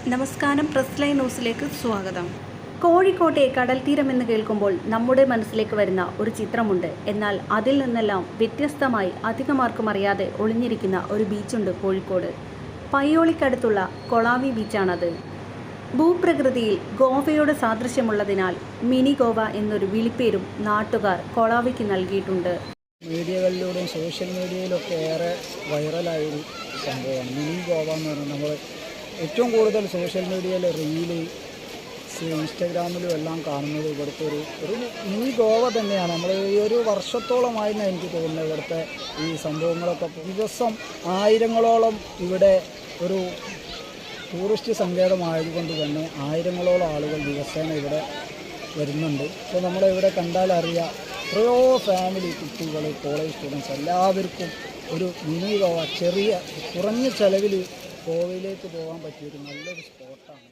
നമസ്കാരം, press line ന്യൂസിലേക്ക് സ്വാഗതം. കോഴിക്കോട്ടെ കടൽത്തീരമെന്ന് കേൾക്കുമ്പോൾ നമ്മുടെ മനസ്സിലേക്ക് വരുന്ന ഒരു ചിത്രമുണ്ട്. എന്നാൽ അതിൽ നിന്നെല്ലാം വ്യത്യസ്തമായി അധികമാർക്കും അറിയാതെ ഒളിഞ്ഞിരിക്കുന്ന ഒരു ബീച്ചുണ്ട് കോഴിക്കോട്. പയ്യോളിക്കടുത്തുള്ള കൊളാവി ബീച്ചാണത്. ഭൂപ്രകൃതിയിൽ ഗോവയോട് സാദൃശ്യമുള്ളതിനാൽ മിനി ഗോവ എന്നൊരു വിളിപ്പേരും നാട്ടുകാർ കൊളാവിക്ക് നൽകിയിട്ടുണ്ട്. മീഡിയകളിലൂടെയും സോഷ്യൽ മീഡിയയിലൊക്കെ ഏറെ വൈറലായൊരു സംഭവമാണ് മിനി ഗോവ എന്ന് പറയുന്നത്. നമ്മൾ ഏറ്റവും കൂടുതൽ സോഷ്യൽ മീഡിയയിൽ റീല്, ഇൻസ്റ്റഗ്രാമിലും എല്ലാം കാണുന്നത് ഇവിടുത്തെ ഒരു മിനി ഗോവ തന്നെയാണ്. നമ്മൾ ഈ ഒരു വർഷത്തോളമായിരുന്നു എനിക്ക് തോന്നുന്നത് ഇവിടുത്തെ ഈ സംഭവങ്ങളൊക്കെ. ദിവസം ആയിരങ്ങളോളം ഇവിടെ ഒരു ടൂറിസ്റ്റ് സങ്കേതമായതുകൊണ്ട് തന്നെ ആയിരങ്ങളോളം ആളുകൾ ദിവസേന ഇവിടെ വരുന്നുണ്ട്. ഇപ്പോൾ നമ്മളിവിടെ കണ്ടാൽ അറിയാം, എത്രയോ ഫാമിലി, കുട്ടികൾ, കോളേജ് സ്റ്റുഡൻസ് എല്ലാവർക്കും ഒരു മിനി ഗോവ, ചെറിയ കുറഞ്ഞ ചിലവിൽ ഗോവയിലേക്ക് പോകാൻ പറ്റിയൊരു നല്ലൊരു സ്പോട്ടാണ്.